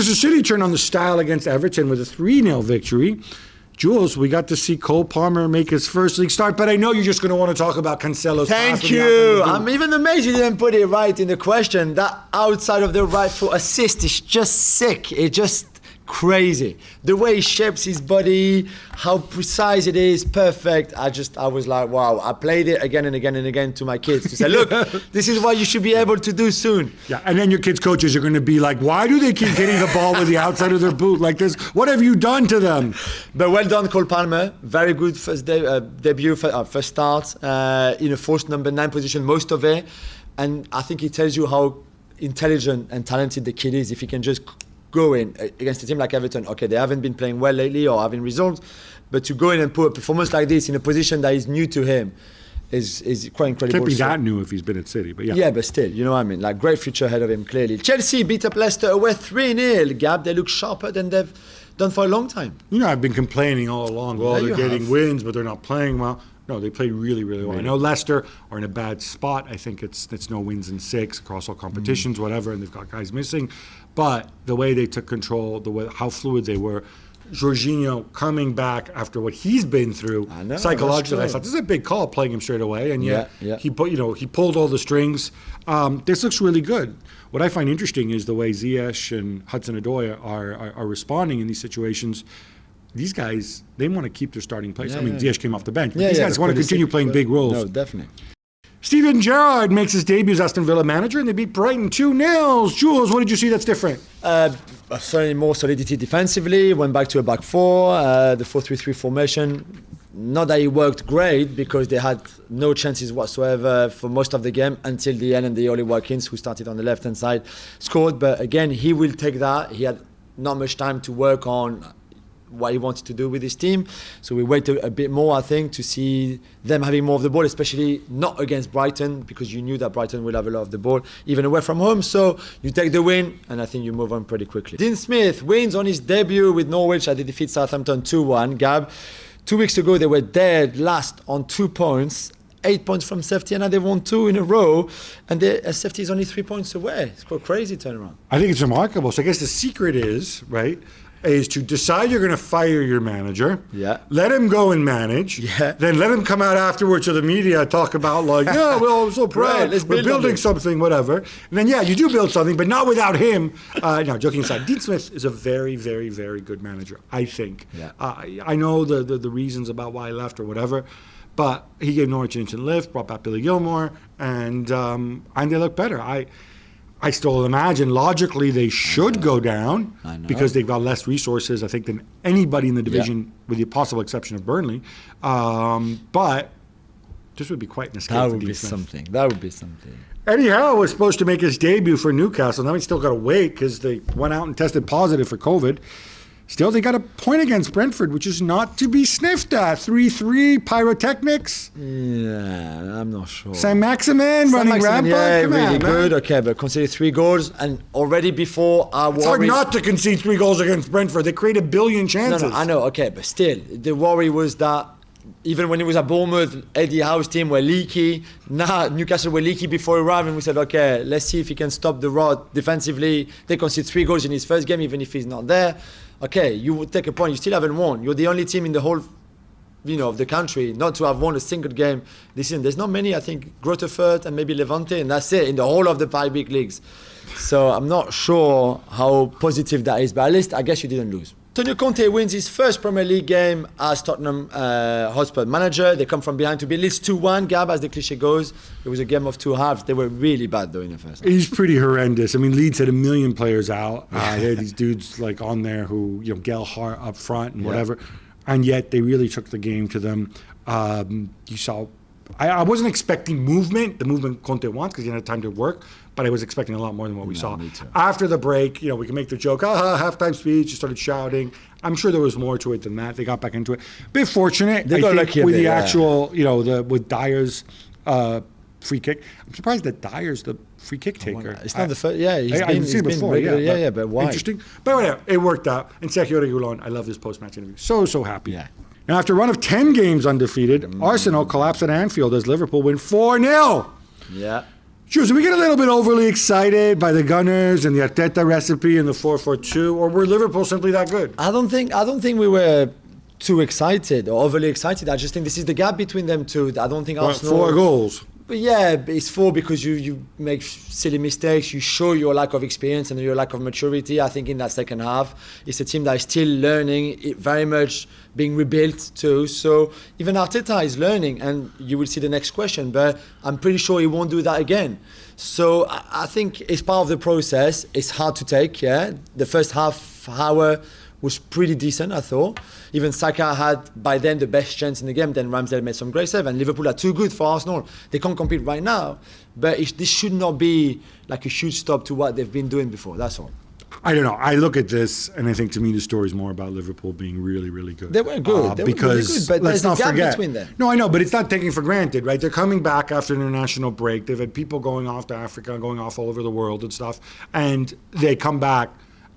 Manchester City turned on the style against Everton with a 3-0 victory. Jules, we got to see Cole Palmer make his first league start, but I know you're just going to want to talk about Cancelo's pass. Thank you. I'm even amazed you didn't put it right in the question. That outside of the right foot assist is just sick. It's just crazy. The way he shapes his body, how precise it is, perfect. I was like, wow. I played it again and again and again to my kids to say, look, this is what you should be able to do soon. Yeah, and then your kids' coaches are going to be like, why do they keep hitting the ball with the outside of their boot like this? What have you done to them? But well done, Cole Palmer. Very good first debut, first start in a forced number 9 position, most of it. And I think it tells you how intelligent and talented the kid is if he can just go in against a team like Everton. Okay, they haven't been playing well lately or having results, but to go in and put a performance like this in a position that is new to him is quite incredible. Can't be that new if he's been at City, but yeah. Yeah, but still, you know what I mean? Like, great future ahead of him, clearly. Chelsea beat up Leicester away 3-0. Gab, they look sharper than they've done for a long time. You know, I've been complaining all along, well, they're getting wins, but they're not playing well. No, they played really, really well. Really? I know Leicester are in a bad spot. I think it's no wins in 6 across all competitions, whatever, and they've got guys missing. But the way they took control, how fluid they were, Jorginho coming back after what he's been through, psychologically, I thought this is a big call, playing him straight away, and yet he pulled all the strings. This looks really good. What I find interesting is the way Ziyech and Hudson-Odoi are responding in these situations. These guys, they want to keep their starting place. Ziyech came off the bench, but these guys want to continue playing big roles. No, definitely. Steven Gerrard makes his debut as Aston Villa manager, and they beat Brighton 2-0. Jules, what did you see that's different? Certainly more solidity defensively. Went back to a back 4, the 4-3-3 formation. Not that it worked great because they had no chances whatsoever for most of the game until the end, and the Oli Watkins, who started on the left-hand side, scored. But again, he will take that. He had not much time to work on what he wanted to do with his team. So we wait a bit more, I think, to see them having more of the ball, especially not against Brighton, because you knew that Brighton will have a lot of the ball, even away from home. So you take the win, and I think you move on pretty quickly. Dean Smith wins on his debut with Norwich as they defeat Southampton 2-1. Gab, 2 weeks ago, they were dead last on 2 points. 8 points from safety, and now they've won 2 in a row, and safety is only 3 points away. It's quite a crazy turnaround. I think it's remarkable. So I guess the secret is to decide you're going to fire your manager, let him go and manage, then let him come out afterwards to the media, talk about like, we're so proud, we're building something, whatever. And then, you do build something, but not without him. No, joking aside, Dean Smith is a very, very, very good manager, I think. I know the reasons about why he left or whatever, but he gave Norwich an instant lift, brought back Billy Gilmore, and they look better. I still imagine logically they should go down because they've got less resources, I think, than anybody in the division, with the possible exception of Burnley. But this would be quite an escape. That would be something. That would be something. Eddie Howe was supposed to make his debut for Newcastle. Now he's still got to wait because they went out and tested positive for COVID. Still, they got a point against Brentford, which is not to be sniffed at. 3-3, pyrotechnics. Yeah, I'm not sure. Saint-Maximin running rampant. Yeah, really good. Okay, but conceded 3 goals, and already before I worried... It's hard not to concede 3 goals against Brentford. They create a billion chances. No, I know. Okay, but still, the worry was that even when he was at Bournemouth, Eddie Howe's team were leaky. Now Newcastle were leaky before he arrived, and we said, okay, let's see if he can stop the rod defensively. They conceded 3 goals in his first game, even if he's not there. Okay, you would take a point. You still haven't won. You're the only team in the whole, of the country not to have won a single game this season. There's not many. I think Grotefurt and maybe Levante, and that's it in the whole of the 5 big leagues. So I'm not sure how positive that is, but at least I guess you didn't lose. Antonio Conte wins his first Premier League game as Tottenham Hotspur manager. They come from behind to beat Leeds 2-1. Gab, as the cliche goes, it was a game of 2 halves. They were really bad, though, in the first half. He's pretty horrendous. I mean, Leeds had 1 million players out. They had these dudes like on there who, Gelhardt up front and whatever. And yet they really took the game to them. You saw... I wasn't expecting movement, the movement Conte wants, because he didn't have time to work, but I was expecting a lot more than what we saw. Me too. After the break, we can make the joke, halftime speech, you started shouting. I'm sure there was more to it than that. They got back into it. Bit fortunate, I think, with the actual, with Dyer's free kick. I'm surprised that Dyer's the free kick taker. It's not the first, he's been before, regular, but why? Interesting. But whatever, it worked out. And Sergio Reguilon, I love his post-match interview. So happy. Yeah. Now, after a run of 10 games undefeated, Arsenal collapsed at Anfield as Liverpool win 4-0. Yeah. Jules, did we get a little bit overly excited by the Gunners and the Arteta recipe and the 4-4-2, or were Liverpool simply that good? I don't think we were too excited or overly excited. I just think this is the gap between them two. I don't think Arsenal... 4 goals. But yeah, it's 4 because you make silly mistakes. You show your lack of experience and your lack of maturity. I think in that second half, it's a team that is still learning, very much being rebuilt too. So even Arteta is learning, and you will see the next question. But I'm pretty sure he won't do that again. So I think it's part of the process. It's hard to take. Yeah, the first half hour was pretty decent, I thought. Even Saka had, by then, the best chance in the game. Then Ramsdale made some great save, and Liverpool are too good for Arsenal. They can't compete right now. But this should not be like a huge stop to what they've been doing before. That's all. I don't know. I look at this, and I think to me the story is more about Liverpool being really, really good. They were good. They were really good, but let's not forget. Between them. No, I know, but it's not taken for granted, right? They're coming back after an international break. They've had people going off to Africa, going off all over the world and stuff, and they come back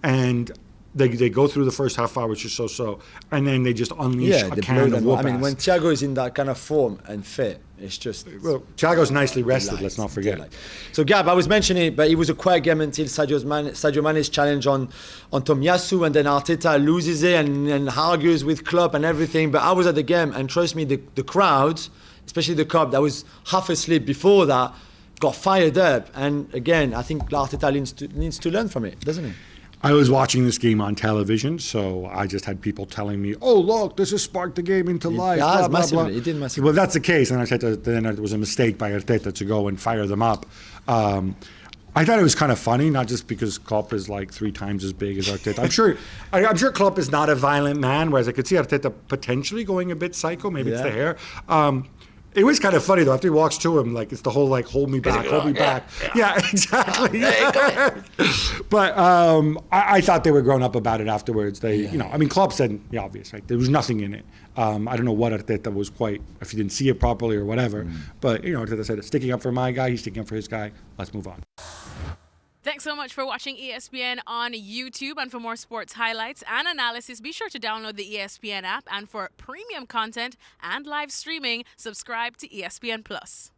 and they go through the first half hour, which is so, and then they just unleash a can of whoop-ass. I mean, when Thiago is in that kind of form and fit, it's just... Well, Thiago's nicely rested, let's not forget. So, Gab, I was mentioning it, but it was a quiet game until Sadio Mane's challenge on Tomiyasu, and then Arteta loses it and argues with Klopp and everything. But I was at the game, and trust me, the crowd, especially the crowd that was half asleep before that, got fired up. And again, I think Arteta needs to learn from it, doesn't he? I was watching this game on television, so I just had people telling me, "Oh, look, this has sparked the game into life." Yeah, blah, blah, blah. It did massively. Well, that's the case, and then it was a mistake by Arteta to go and fire them up. I thought it was kind of funny, not just because Klopp is like 3 times as big as Arteta. I'm sure Klopp is not a violent man, whereas I could see Arteta potentially going a bit psycho. Maybe it's the hair. It was kind of funny though. After he walks to him, like it's the whole like hold me back. Yeah, exactly. But I thought they were grown up about it afterwards. Klopp said the obvious, right? There was nothing in it. I don't know what Arteta was if he didn't see it properly or whatever. But Arteta said, sticking up for my guy, he's sticking up for his guy. Let's move on. Thanks so much for watching ESPN on YouTube. And for more sports highlights and analysis, be sure to download the ESPN app. And for premium content and live streaming, subscribe to ESPN Plus.